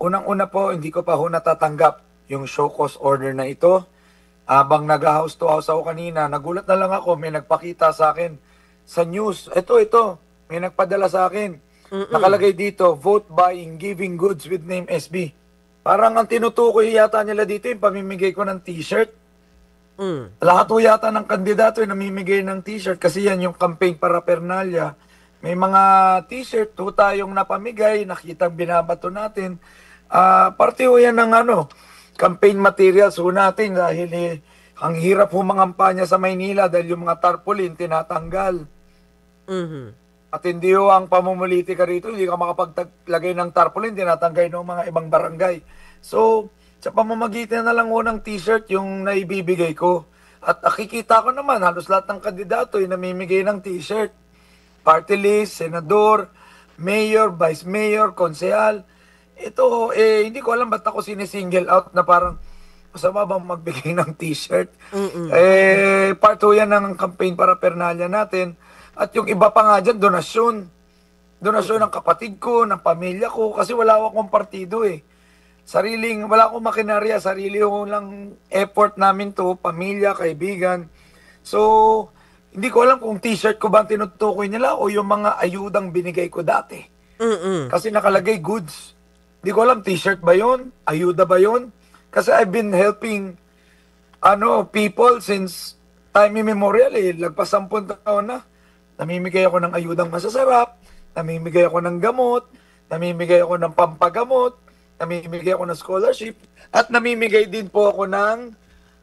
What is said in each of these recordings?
Unang-una po, hindi ko pa ho natatanggap yung show cause order na ito. Habang nag-house to house ako kanina, nagulat na lang ako, may nagpakita sa akin sa news. Ito, may nagpadala sa akin. Nakalagay dito, vote buying, giving goods with name SB. Parang ang tinutukoy yata nila dito yung pamimigay ko ng t-shirt. Lahat ho yata ng kandidato yung namimigay ng t-shirt kasi yan yung campaign paraphernalia. May mga t-shirt ho tayong napamigay, nakitang binabato natin. Parte ho yan ng campaign materials ho natin dahil ang hirap ho mangampanya sa Maynila dahil yung mga tarpaulin tinatanggal. At hindi ho ang pamumulitika rito, hindi ka makapaglagay ng tarpaulin, tinatanggal ng mga ibang barangay. So, sa pamamagitan na lang ho ng t-shirt yung naibibigay ko. At nakikita ko naman, halos lahat ng kandidato ay namimigay ng t-shirt. Party list, senador, mayor, vice mayor, konsehal. Ito, hindi ko alam ba't ako sinisingle out na parang masama bang magbigay ng t-shirt. Part ho yan ng campaign paraphernalia natin. At yung iba pa nga dyan, donasyon. Donasyon ng kapatid ko, ng pamilya ko, kasi wala akong partido eh. Wala akong makinarya, sarili ko lang effort namin to, pamilya, kaibigan. So, hindi ko alam kung t-shirt ko ba ang tinutukoy nila o yung mga ayudang binigay ko dati. Kasi nakalagay goods. Hindi ko alam, t-shirt ba yun? Ayuda ba yun? Kasi I've been helping people since time immemorial eh. Lagpas 10 taon na. Namimigay ako ng ayudang masasarap, namimigay ako ng gamot, namimigay ako ng pampagamot, namimigay ako ng scholarship, at namimigay din po ako ng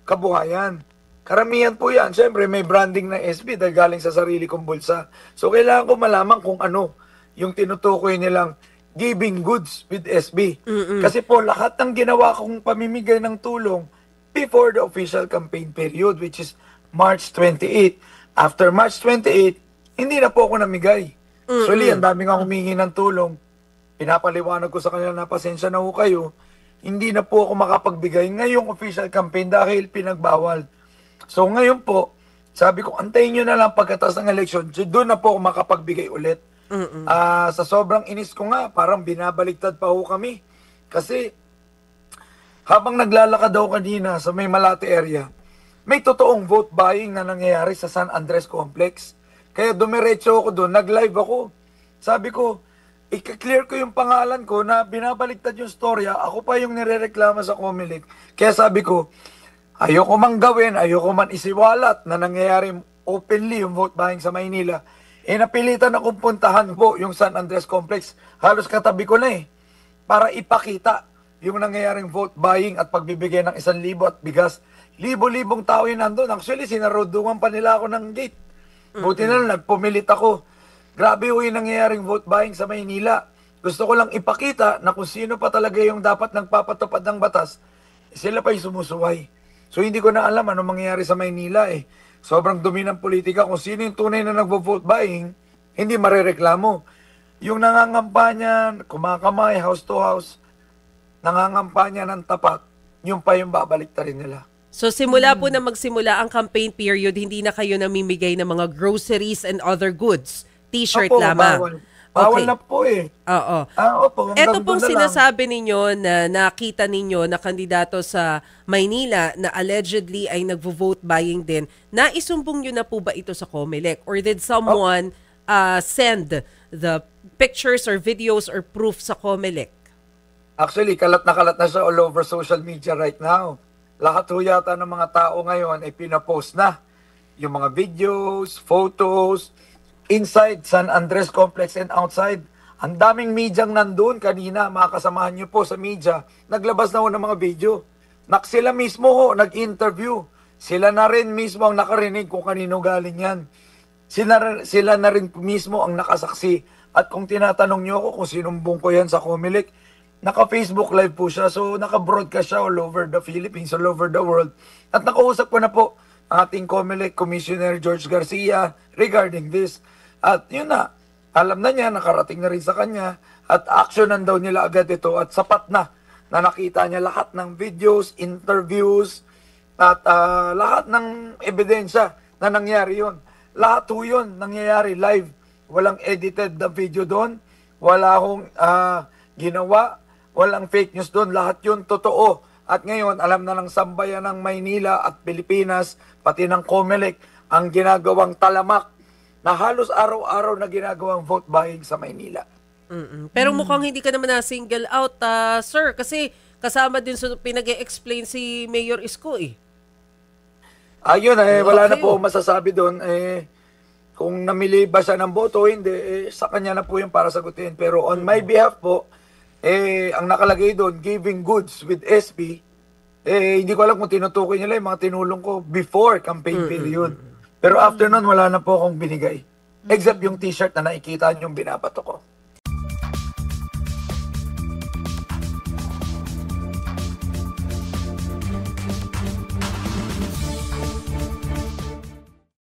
kabuhayan. Karamihan po yan. Siyempre, may branding na SB dahil galing sa sarili kong bulsa. So, kailangan ko malaman kung ano yung tinutukoy nilang giving goods with SB. Kasi po, lahat ng ginawa kong pamimigay ng tulong before the official campaign period, which is March 28. After March 28, hindi na po ako namigay. Actually, ang daming nga humingi ng tulong. Pinapaliwanag ko sa kanila na pasensya na ho kayo. Hindi na po ako makapagbigay ngayong official campaign dahil pinagbawal. So ngayon po, sabi ko, antayin nyo na lang pagkatapos ng eleksyon, doon na po ako makapagbigay ulit. Sa sobrang inis ko nga, parang binabaliktad pa ho kami. Kasi habang naglalakad daw kanina sa may Malate area, may totoong vote buying na nangyayari sa San Andres Complex. Kaya dumiretso ako doon, nag-live ako. Sabi ko, i-clear ko yung pangalan ko na binabaliktad yung storya, ako pa yung nirereklama sa Comelec. Kaya sabi ko, ayoko man gawin, ayoko man isiwalat na nangyayari openly yung vote buying sa Maynila. Napilitan akong puntahan po yung San Andres Complex. Halos katabi ko na para ipakita yung nangyayaring vote buying at pagbibigay ng 1,000 at bigas. Libo-libong tao yun nandun. Actually, sinaroduan pa nila ako ng gate. Buti na lang, nagpumilit ako. Grabe yung nangyayaring vote buying sa Maynila. Gusto ko lang ipakita na kung sino pa talaga yung dapat nagpapatupad ng batas, sila pa yung sumusuway. So hindi ko na alam ano mangyayari sa Maynila Sobrang dumi ng politika. Kung sino yung tunay na nagvo-vote buying, hindi marereklamo. Yung nangangampanya, kumakamay, house to house, nangangampanya ng tapat, yung pa yung babalik-tarin nila. So simula po na magsimula ang campaign period, hindi na kayo namimigay ng mga groceries and other goods. T-shirt lamang. Bawal na po Oo. Opo, ito pong sinasabi ninyo na nakita ninyo na kandidato sa Maynila na allegedly ay nagvo-vote buying din. Naisumbong nyo na po ba ito sa Comelec? Or did someone send the pictures or videos or proof sa Comelec? Actually, kalat na siya all over social media right now. Lahat ho yata ng mga tao ngayon ay pinapost na yung mga videos, photos, inside San Andres Complex and outside. Ang daming medyang nandun kanina, mga kasamahan nyo po sa media, naglabas na ho ng mga video. Sila mismo ho, nag-interview. Sila na rin mismo ang nakarinig kung kanino galing yan. Sila na rin mismo ang nakasaksi. At kung tinatanong nyo ako kung sinumbong ko yan sa Comelec, naka-Facebook live po siya. So, naka-broadcast siya all over the Philippines, all over the world. At nakausap ko na po ang ating Comelec Commissioner George Garcia regarding this. At yun na, alam na niya, nakarating na rin sa kanya. At actionan daw nila agad ito. At sapat na nakita niya lahat ng videos, interviews, at lahat ng ebidensya na nangyari yun. Lahat po yun nangyayari live. Walang edited na video doon. Wala akong ginawa. walang fake news doon. Lahat yun totoo. At ngayon, alam na ng sambayan ng Maynila at Pilipinas, pati ng COMELEC, ang ginagawang talamak na halos araw-araw na ginagawang vote buying sa Maynila. Pero mukhang hindi ka naman na-single out, sir, kasi kasama din sa pinag-e-explain si Mayor Isko eh. Ayun, Oo, wala na kayo. po masasabi doon. Kung namili ba siya ng boto o hindi, sa kanya na po yung para sagutin. Pero on my behalf po, ang nakalagay doon, giving goods with SB, hindi ko alam kung tinutukoy nila yung mga tinulong ko before campaign period. Pero after nun, wala na po akong binigay. Except yung t-shirt na nakikita nyo yung binabato ko.